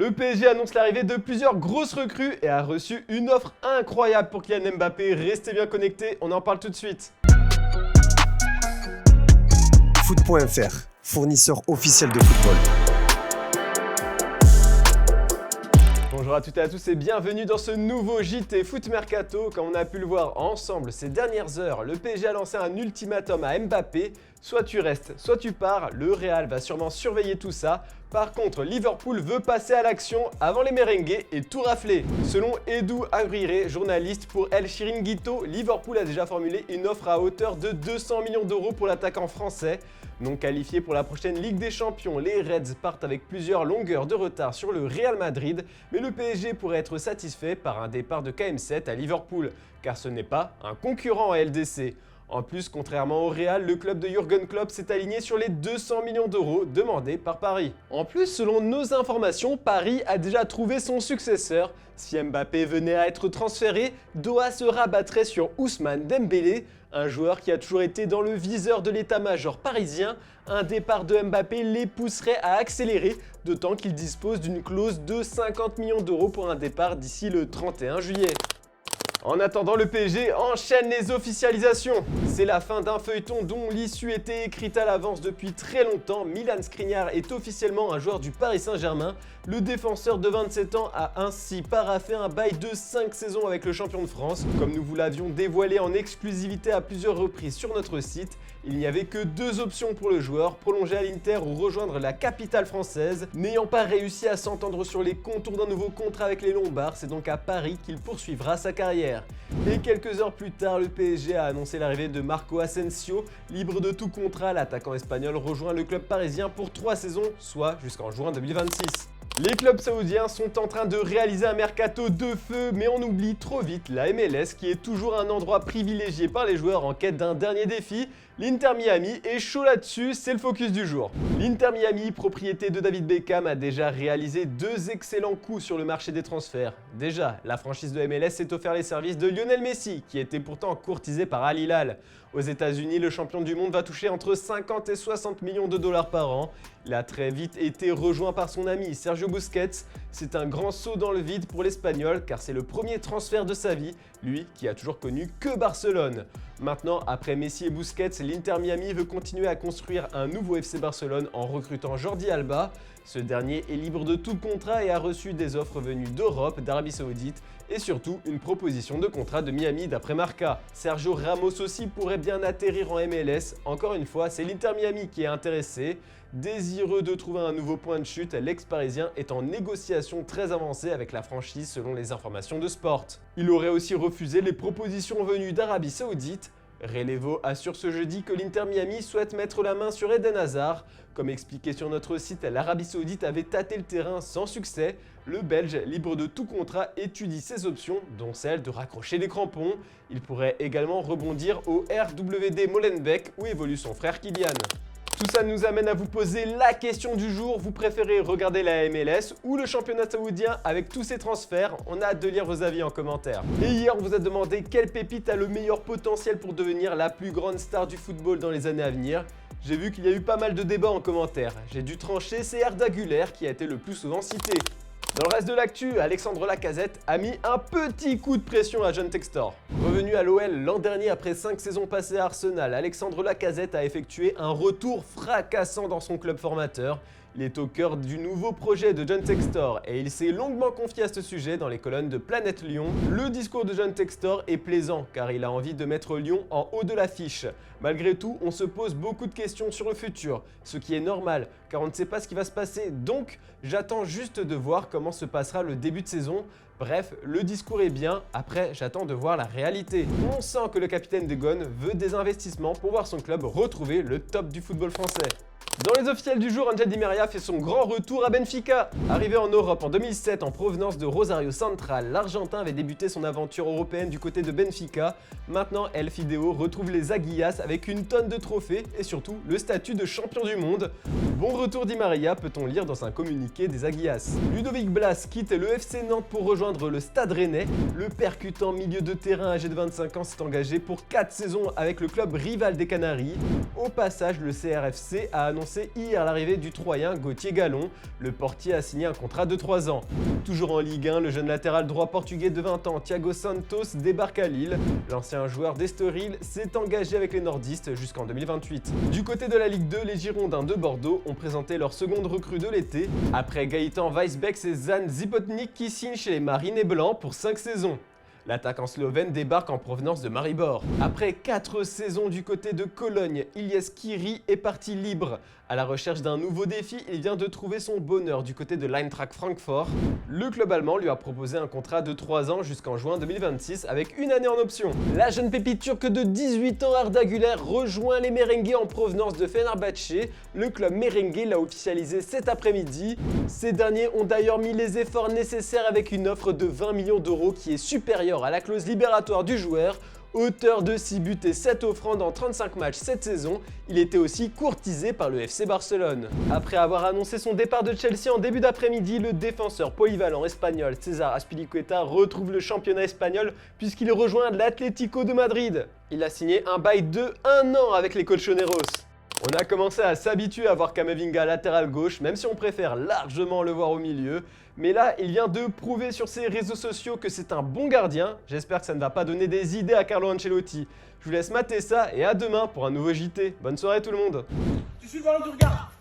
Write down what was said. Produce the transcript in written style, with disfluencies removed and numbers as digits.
Le PSG annonce l'arrivée de plusieurs grosses recrues et a reçu une offre incroyable pour Kylian Mbappé. Restez bien connectés, on en parle tout de suite. Foot.fr, fournisseur officiel de football. Bonjour à toutes et à tous et bienvenue dans ce nouveau JT Foot Mercato. Comme on a pu le voir ensemble ces dernières heures, le PSG a lancé un ultimatum à Mbappé. Soit tu restes, soit tu pars. Le Real va sûrement surveiller tout ça. Par contre, Liverpool veut passer à l'action avant les merengues et tout rafler. Selon Edu Aguirre, journaliste pour El Chiringuito, Liverpool a déjà formulé une offre à hauteur de 200 millions d'euros pour l'attaquant français. Non qualifié pour la prochaine Ligue des Champions, les Reds partent avec plusieurs longueurs de retard sur le Real Madrid, mais le PSG pourrait être satisfait par un départ de KM7 à Liverpool, car ce n'est pas un concurrent à LDC. En plus, contrairement au Real, le club de Jürgen Klopp s'est aligné sur les 200 millions d'euros demandés par Paris. En plus, selon nos informations, Paris a déjà trouvé son successeur. Si Mbappé venait à être transféré, Doha se rabattrait sur Ousmane Dembélé, un joueur qui a toujours été dans le viseur de l'état-major parisien. Un départ de Mbappé les pousserait à accélérer, d'autant qu'il dispose d'une clause de 50 millions d'euros pour un départ d'ici le 31 juillet. En attendant, le PSG enchaîne les officialisations. C'est la fin d'un feuilleton dont l'issue était écrite à l'avance depuis très longtemps. Milan Skriniar est officiellement un joueur du Paris Saint-Germain. Le défenseur de 27 ans a ainsi paraphé un bail de 5 saisons avec le champion de France. Comme nous vous l'avions dévoilé en exclusivité à plusieurs reprises sur notre site, il n'y avait que deux options pour le joueur, prolonger à l'Inter ou rejoindre la capitale française. N'ayant pas réussi à s'entendre sur les contours d'un nouveau contrat avec les Lombards, c'est donc à Paris qu'il poursuivra sa carrière. Et quelques heures plus tard, le PSG a annoncé l'arrivée de Marco Asensio. Libre de tout contrat, l'attaquant espagnol rejoint le club parisien pour 3 saisons, soit jusqu'en juin 2026. Les clubs saoudiens sont en train de réaliser un mercato de feu, mais on oublie trop vite la MLS qui est toujours un endroit privilégié par les joueurs en quête d'un dernier défi. L'Inter Miami est chaud là-dessus, c'est le focus du jour. L'Inter Miami, propriété de David Beckham, a déjà réalisé 2 excellents coups sur le marché des transferts. Déjà, la franchise de MLS s'est offert les services de Lionel Messi, qui était pourtant courtisé par Al Hilal. Aux États-Unis, le champion du monde va toucher entre 50 et 60 millions de dollars par an. Il a très vite été rejoint par son ami Sergio Busquets. C'est un grand saut dans le vide pour l'Espagnol, car c'est le premier transfert de sa vie, lui qui a toujours connu que Barcelone. Maintenant, après Messi et Busquets, l'Inter Miami veut continuer à construire un nouveau FC Barcelone en recrutant Jordi Alba. Ce dernier est libre de tout contrat et a reçu des offres venues d'Europe, d'Arabie Saoudite et surtout une proposition de contrat de Miami d'après Marca. Sergio Ramos aussi pourrait bien atterrir en MLS. Encore une fois, c'est l'Inter Miami qui est intéressé. Désireux de trouver un nouveau point de chute, l'ex-parisien est en négociation très avancée avec la franchise selon les informations de Sport. Il aurait aussi refusé les propositions venues d'Arabie Saoudite. Relevo assure ce jeudi que l'Inter Miami souhaite mettre la main sur Eden Hazard. Comme expliqué sur notre site, l'Arabie Saoudite avait tâté le terrain sans succès. Le Belge, libre de tout contrat, étudie ses options, dont celle de raccrocher les crampons. Il pourrait également rebondir au RWD Molenbeek où évolue son frère Kylian. Tout ça nous amène à vous poser la question du jour. Vous préférez regarder la MLS ou le championnat saoudien avec tous ces transferts? On a hâte de lire vos avis en commentaire. Et hier, on vous a demandé quelle pépite a le meilleur potentiel pour devenir la plus grande star du football dans les années à venir. J'ai vu qu'il y a eu pas mal de débats en commentaire. J'ai dû trancher, c'est Arda Güler qui a été le plus souvent cité. Dans le reste de l'actu, Alexandre Lacazette a mis un petit coup de pression à John Textor. Revenu à l'OL l'an dernier après 5 saisons passées à Arsenal, Alexandre Lacazette a effectué un retour fracassant dans son club formateur. Il est au cœur du nouveau projet de John Textor et il s'est longuement confié à ce sujet dans les colonnes de Planète Lyon. Le discours de John Textor est plaisant car il a envie de mettre Lyon en haut de l'affiche. Malgré tout, on se pose beaucoup de questions sur le futur, ce qui est normal car on ne sait pas ce qui va se passer. Donc, j'attends juste de voir comment se passera le début de saison. Bref, le discours est bien, après j'attends de voir la réalité. On sent que le capitaine de Gone veut des investissements pour voir son club retrouver le top du football français. Dans les officiels du jour, Angel Di Maria fait son grand retour à Benfica. Arrivé en Europe en 2007 en provenance de Rosario Central, l'Argentin avait débuté son aventure européenne du côté de Benfica. Maintenant, El Fideo retrouve les Aguillas avec une tonne de trophées et surtout le statut de champion du monde. Bon retour Di Maria, peut-on lire dans un communiqué des Aguillas. Ludovic Blas quitte le FC Nantes pour rejoindre rejoindre le Stade Rennais. Le percutant milieu de terrain âgé de 25 ans s'est engagé pour 4 saisons avec le club rival des Canaries. Au passage, le CRFC a annoncé hier l'arrivée du Troyen Gauthier Gallon. Le portier a signé un contrat de 3 ans. Toujours en Ligue 1, le jeune latéral droit portugais de 20 ans, Thiago Santos, débarque à Lille. L'ancien joueur d'Estoril s'est engagé avec les nordistes jusqu'en 2028. Du côté de la Ligue 2, les Girondins de Bordeaux ont présenté leur seconde recrue de l'été, après Gaëtan Weisbeck et Zan Zipotnik qui signent chez les Marinés Blancs pour 5 saisons. L'attaquant slovène débarque en provenance de Maribor. Après 4 saisons du côté de Cologne, Ilyes Kiri est parti libre. À la recherche d'un nouveau défi, il vient de trouver son bonheur du côté de l'Eintracht Francfort. Le club allemand lui a proposé un contrat de 3 ans jusqu'en juin 2026 avec une année en option. La jeune pépite turque de 18 ans, Arda Güler, rejoint les Merengues en provenance de Fenerbahçe. Le club merengue l'a officialisé cet après-midi. Ces derniers ont d'ailleurs mis les efforts nécessaires avec une offre de 20 millions d'euros qui est supérieure à la clause libératoire du joueur. Auteur de 6 buts et 7 offrandes en 35 matchs cette saison, il était aussi courtisé par le FC Barcelone. Après avoir annoncé son départ de Chelsea en début d'après-midi, le défenseur polyvalent espagnol César Azpilicueta retrouve le championnat espagnol puisqu'il rejoint l'Atlético de Madrid. Il a signé un bail de 1 an avec les Colchoneros. On a commencé à s'habituer à voir Camavinga latéral gauche, même si on préfère largement le voir au milieu. Mais là, il vient de prouver sur ses réseaux sociaux que c'est un bon gardien. J'espère que ça ne va pas donner des idées à Carlo Ancelotti. Je vous laisse mater ça et à demain pour un nouveau JT. Bonne soirée tout le monde. Tu suis le ballon, tu regardes.